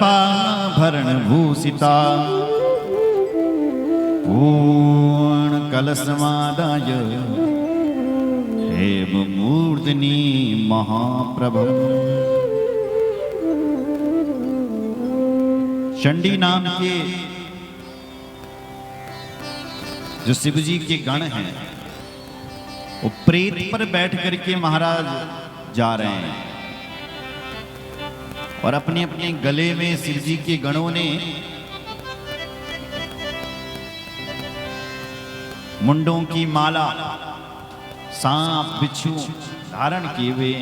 सर्पाभरण भूषिता पूर्ण कलशमादाय हेममूर्धनि महाप्रभम्। चंडी नाम के जो शिव जी के गण हैं वो प्रेत पर बैठ करके महाराज जा रहे हैं और अपने अपने गले में शिव जी के गणों ने मुंडों की माला, सांप बिच्छू धारण किए हुए।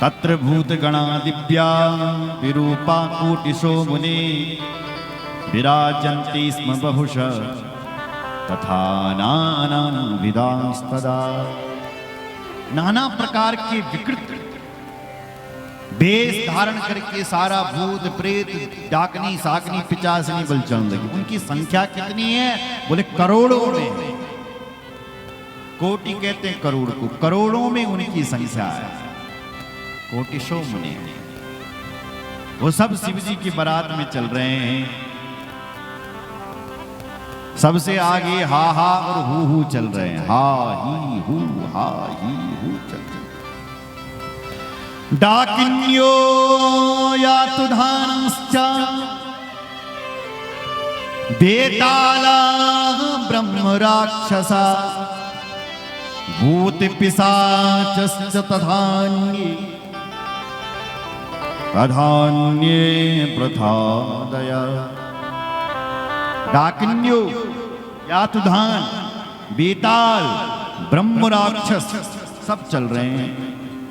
तत्र भूत गणा दिव्या विरूपा कोटिशो मुने विराजन्ति स्म बहुश तथा नाना विदास्तदा। नाना प्रकार के विकृत वेश धारण करके सारा भूत प्रेत डाकनी साकनी पिचासनी बल चलने लगी। उनकी संख्या कितनी है? बोले करोड़ों में। कोटि कहते हैं करोड़ को, करोड़ों में उनकी संख्या है। कोटिशो मुनि वो सब शिव जी की बारात में चल रहे हैं। सबसे आगे हा हा और हु चल रहे हैं। हा ही हु चल रहे हैं। डाकिन्यो यातुधानश्च बेताला ब्रह्म राक्षसा भूत पिशाचश्च तथान्ये प्रथादया। डाकिन्यो यातुधान बेताल ब्रह्म राक्षस सब चल रहे हैं।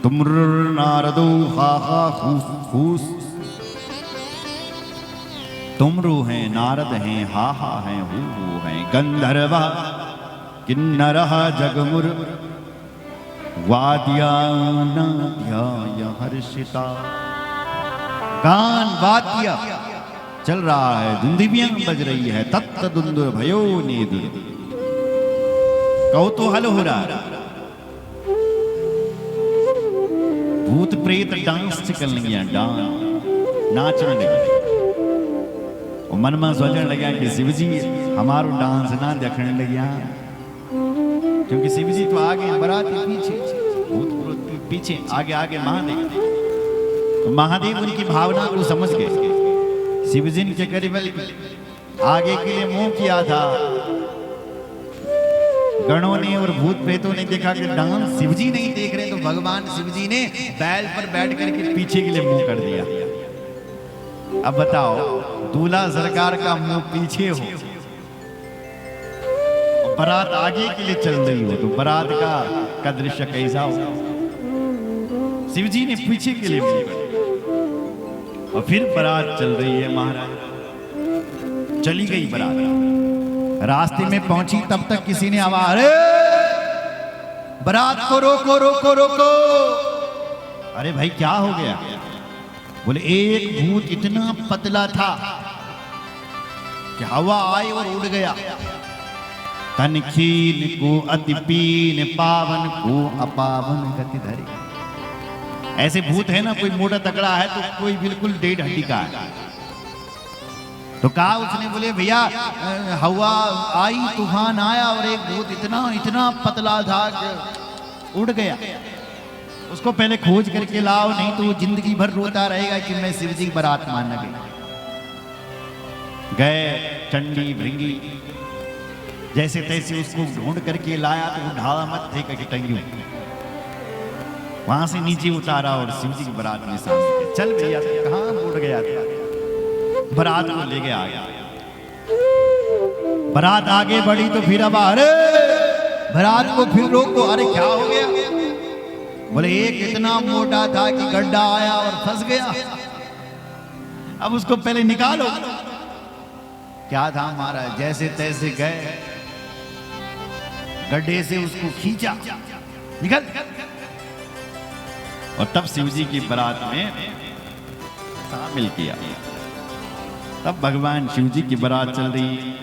तुम नारदो हा हा हूस। तुमरु हैं, नारद हैं, हा हा हैं, हू हैं। गंधर्वा किन्नरः जगमुर वाद्यानाध्याय हर्षिता। गान वाद्य चल रहा है, दुंदुभियां बज रही है। तत्त दुंदुर भयो नेदुर कौतूहल हो रहा है। भूत प्रेत डांस करने लगे, नाचने लगे। और मन में सोचने लगा कि शिव जी हमारो डांस ना देखने लगे, क्योंकि शिव जी तो आगे बारात पीछे, भूत प्रेत पीछे, आगे आगे महादेव। तो महादेव उनकी भावना को समझ गए। शिव जी के करीब आगे के लिए मुंह किया था। गणों ने और भूत प्रेतों ने देखा कि डांस शिव जी नहीं देख रहे, तो भगवान शिव जी ने बैल पर बैठ करके पीछे के लिए मुंह कर दिया। अब बताओ, दूल्हा सरकार का मुंह पीछे हो, बारात आगे के लिए चल रही हो, तो बारात का दृश्य कैसा हो? शिव जी ने पीछे के लिए मुंह कर दिया और फिर बारात चल रही है। महाराज चली गई बारात, रास्ते में पहुंची तब तक किसी ने आवाज, बारात को रोको रोको रोको। अरे भाई क्या हो गया? बोले एक भूत इतना पतला था कि हवा आई और उड़ गया। तनखीन को अति पीन, पावन को अपावन गति धरी। ऐसे भूत है ना, कोई मोटा तगड़ा है तो कोई बिल्कुल डेढ़ हड्डी का है। तो कहा उसने, बोले भैया हवा आई, तूफान आया और एक भूत इतना पतला था कि उड़ गया। उसको पहले खोज करके लाओ, नहीं तो वो जिंदगी भर रोता रहेगा कि मैं शिव जी की बारात मानने गया। गए चंडी भृंगी जैसे तैसे उसको ढूंढ करके लाया, तो वो ढाला मत थे कि टंगी वहां से नीचे उतारा और शिव जी की बारात में सामने। चल भैया, कहाँ उड़ गया था? बारात को ले गया। बारात आगे बढ़ी तो फिर अब अरे बारात को फिर रोको। अरे क्या हो गया? बोले एक इतना मोटा था कि गड्ढा आया और फंस गया, अब उसको पहले निकालो। क्या था महाराज? जैसे तैसे गए, गड्ढे से उसको खींचा, निकल। और तब शिव जी की बारात में शामिल किया। तब भगवान शिव जी की बारात चल रही।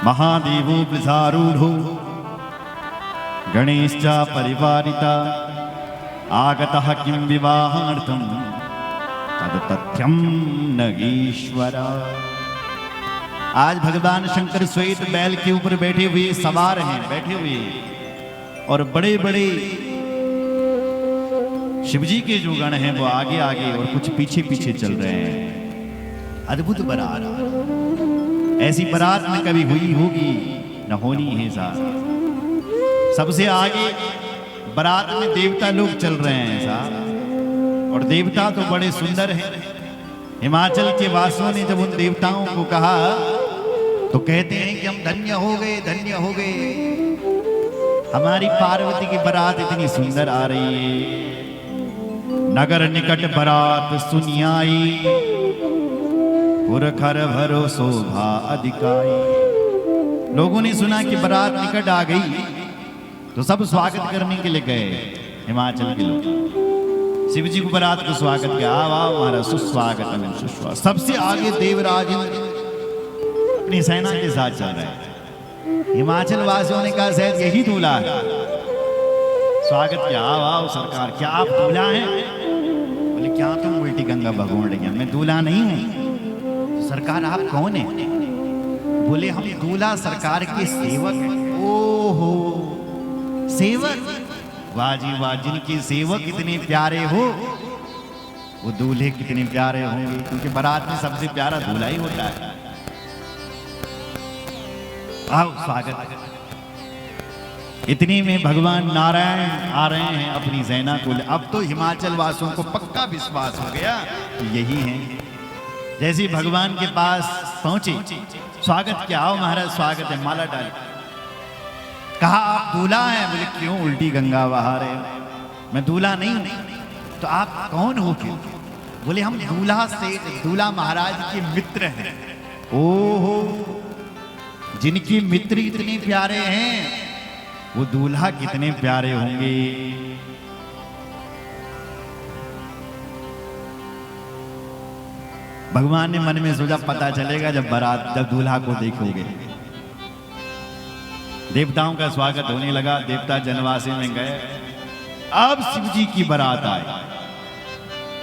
महादेवो वृषारूढ़ो गणेशा परिवारिता आगतः किं विवाहार्थं तद तथ्यम नगीश्वर। आज भगवान शंकर श्वेत बैल के ऊपर बैठे हुए सवार हैं, बैठे हुए, और बड़े बड़े शिवजी के जो गण हैं वो आगे आगे और कुछ पीछे पीछे चल रहे हैं। अद्भुत बारात, ऐसी बारात में कभी हुई होगी न होनी है साहब। सबसे आगे बारात में देवता लोग चल रहे हैं साहब, और देवता तो बड़े सुंदर हैं। हिमाचल के वासियों ने जब उन देवताओं को कहा तो कहते हैं कि हम धन्य हो गए, धन्य हो गए, हमारी पार्वती की बारात इतनी सुंदर आ रही है। नगर निकट बारात सुनियाई, पुरखर भरो शोभा अधिकाई। लोगों ने सुना कि बारात निकट आ गई तो सब स्वागत करने के लिए गए। हिमाचल के लोग शिव जी को बारात को स्वागत किया, वाह हमारा सुस्वागतम सुस्वागत। सबसे आगे देवराज अपनी सेना के साथ चल रहे हैं। हिमाचल वासियों ने कहा शायद यही दूल्हा है। स्वागत किया, वाह सरकार क्या आप दूल्हा हैं? बोले क्या तुम उल्टी गंगा भगोड़ रही हैं, मैं दूल्हा नहीं हूं। सरकार आप कौन है? बोले हम दूल्हा सरकार के सेवक हैं। ओहो सेवक, वाह जी वाह, जिनके सेवक इतने प्यारे हो वो दूल्हे कितने प्यारे होंगे, क्योंकि बारात में सबसे प्यारा दूल्हा ही होता है। आओ स्वागत। इतने में भगवान नारायण आ रहे हैं अपनी सेना को। अब तो हिमाचल वासियों को पक्का विश्वास हो गया कि यही हैं। जैसे ही भगवान के पास पहुंचे, स्वागत किया, आओ महाराज स्वागत है, माला डाली। कहा आप दूल्हा हैं? बोले क्यों उल्टी गंगा बहा रहे हो, मैं दूल्हा नहीं हूं। तो आप कौन हो? क्यों? बोले हम दूल्हा महाराज के मित्र हैं। ओहो, जिनके मित्र इतने प्यारे हैं वो दूल्हा कितने प्यारे होंगे। भगवान ने मन में सोचा पता चलेगा जब दूल्हा को देखोगे। देवताओं का स्वागत होने लगा, देवता जनवासे में गए। अब शिव जी की बारात आई,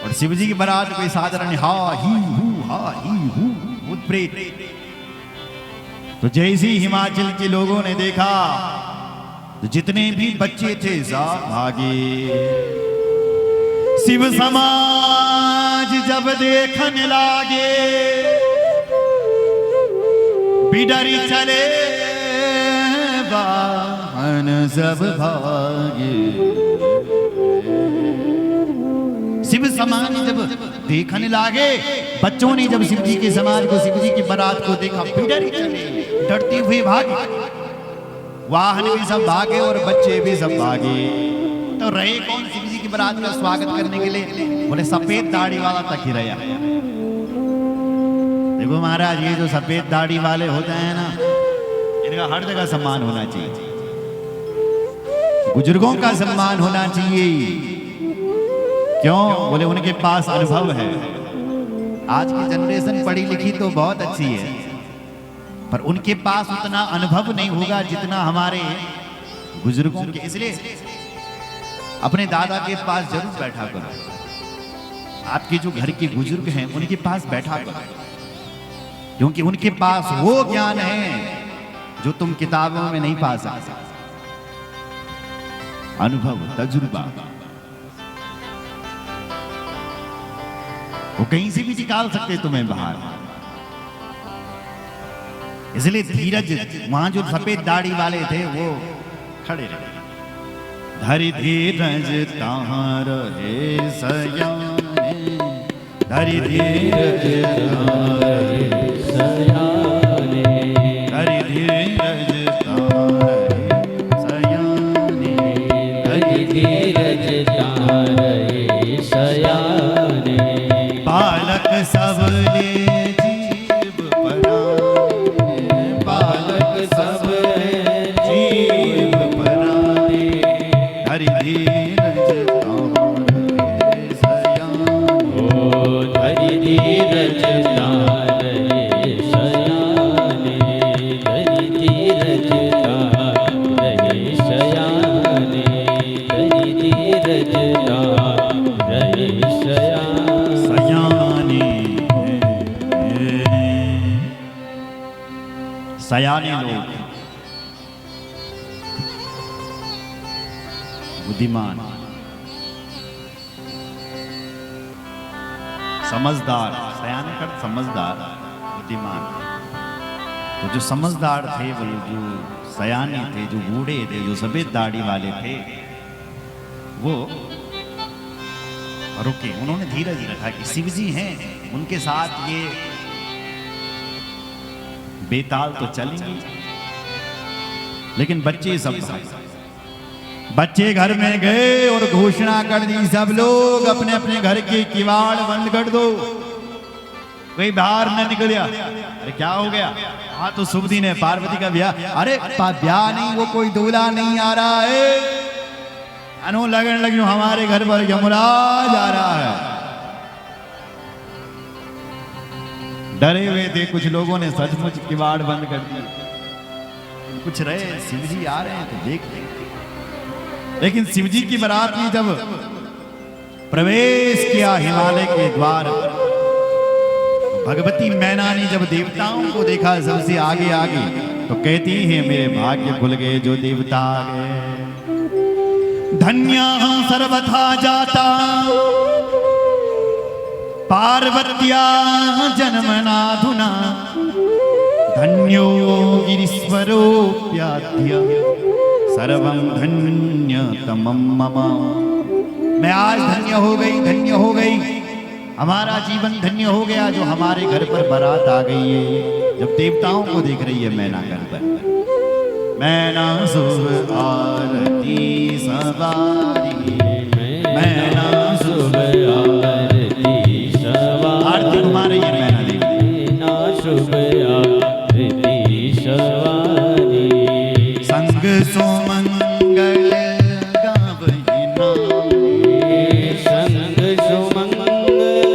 और शिव जी की बारात कोई साधारण हा ही हू भूत प्रेत। तो जैसे ही हिमाचल के लोगों ने देखा तो जितने भी बच्चे थे सब भागे। शिव समाज जब देखने लागे, बिडरी चले वाहन सब भागे। शिव समाज जब देखने लागे, बच्चों ने जब शिव जी के समाज को, शिव जी की बारात को देखा, बिडरी चले, डरते हुए भागे। वाहन भी सब भागे और बच्चे भी सब भागे। तो रहे कौन शिव जी की बारात का स्वागत करने के लिए? बोले सफेद दाढ़ी वाला तक ही रहा। देखो महाराज, ये जो सफेद दाढ़ी वाले होते हैं ना, इनका हर जगह सम्मान होना चाहिए। बुजुर्गों का सम्मान होना चाहिए। क्यों? बोले उनके पास अनुभव है। आज की जनरेशन पढ़ी लिखी तो बहुत अच्छी है, पर उनके पास उतना अनुभव नहीं होगा जितना हमारे बुजुर्गों के। इसलिए अपने दादा के पास जरूर बैठा करो। आपके जो घर के बुजुर्ग हैं उनके पास बैठा करो, क्योंकि उनके पास वो ज्ञान है जो तुम किताबों में नहीं पा सकते। अनुभव, तजुर्बा वो कहीं से भी निकाल सकते तुम्हें बाहर। इसलिए धीरज, वहां जो सफेद दाढ़ी वाले थे वो खड़े रहे। धरि धीरज ताहां रहे सयाने, धरि धीरज ताहां रहे सयाने, धरि धीरज ताहां रहे सयाने, धरि धीरज ताहां रहे सयाने। बालक सबले सयाने। सयाने लोग, बुद्धिमान, समझदार, सयाने कर समझदार, बुद्धिमान। तो जो समझदार थे, वो जो सयाने थे, जो बूढ़े थे, जो सफेद दाढ़ी वाले थे, वो रुके। उन्होंने धीरज रखा कि शिवजी हैं, उनके साथ ये बेताल तो चलेंगे। लेकिन बच्चे सब बच्चे घर में गए और घोषणा कर दी, सब लोग अपने अपने घर के किवाड़ बंद कर दो, कोई बाहर न निकलिया। अरे क्या हो गया? हाँ तो शुभ दिन है, पार्वती का ब्याह। अरे ब्याह नहीं, वो कोई दूल्हा नहीं आ रहा है, अनु लगन लगी हमारे घर पर यमराज आ रहा है। डरे हुए थे कुछ लोगों ने सचमुच किवाड़ बंद कर दिए। कुछ रहे शिवजी आ रहे हैं तो देख लेंगे। लेकिन शिवजी की बारात ने जब प्रवेश किया हिमालय के द्वार, भगवती मैना ने जब देवताओं को देखा सबसे आगे आगे, तो कहती हैं मेरे भाग्य खुल गए जो देवता आ गए। धन्या सर्वथा जाता पार्वत्या जन्मनाधुना, धन्यो गिरीश्वरोऽप्याद्य सर्वं धन्यतमं मम। मैं आज धन्य हो गई, धन्य हो गई, हमारा जीवन धन्य हो गया जो हमारे घर पर बारात आ गई है। जब देवताओं को देख रही है मैना घर पर, मैना शुभ आरती सवारी, मैना शुभ आरती सवारी। आरती घुमा रही है मैना देवी, मैना शुभ आरती सवारी। संग सुमंगल गावहि नारी, संग सुमंगल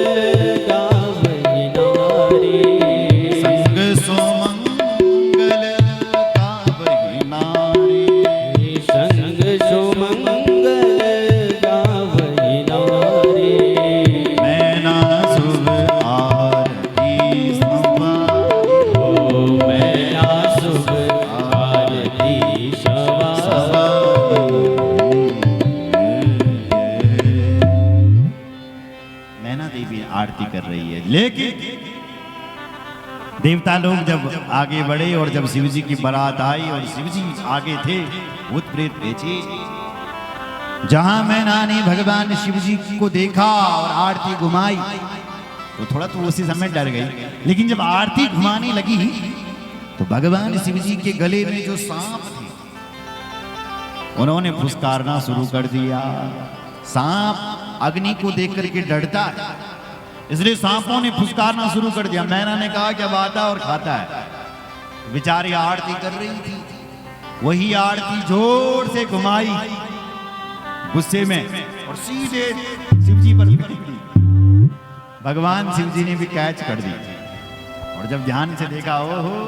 गावहि नारी, संग सुमंगल गावहि नारी, संग सुमंगल गावहि नारी। मैना शुभ आरती सवारी, ओ मैना शुभ आरती सवारी। मैना देवी आरती कर रही है, लेकिन देवता लोग जब आगे बढ़े और जब शिवजी की बारात आई और शिवजी आगे थे, भूत प्रेत पीछे। जहां मैना ने भगवान शिवजी को देखा और आरती घुमाई, तो थोड़ा तो उसी समय डर गई। लेकिन जब आरती घुमाने लगी तो भगवान शिवजी के गले में जो सांप थे, उन्होंने फुसकारना शुरू कर दिया। सांप अग्नि को देख करके डरता है, इसलिए सांपों ने फुसकारना शुरू कर दिया। मैना ने कहा क्या बात है और खाता है। बेचारी आरती कर रही थी, वही आरती जोर से घुमाई गुस्से में और सीधे शिवजी पर निकली। भगवान शिवजी ने भी कैच कर दी और जब ध्यान से देखा, ओहो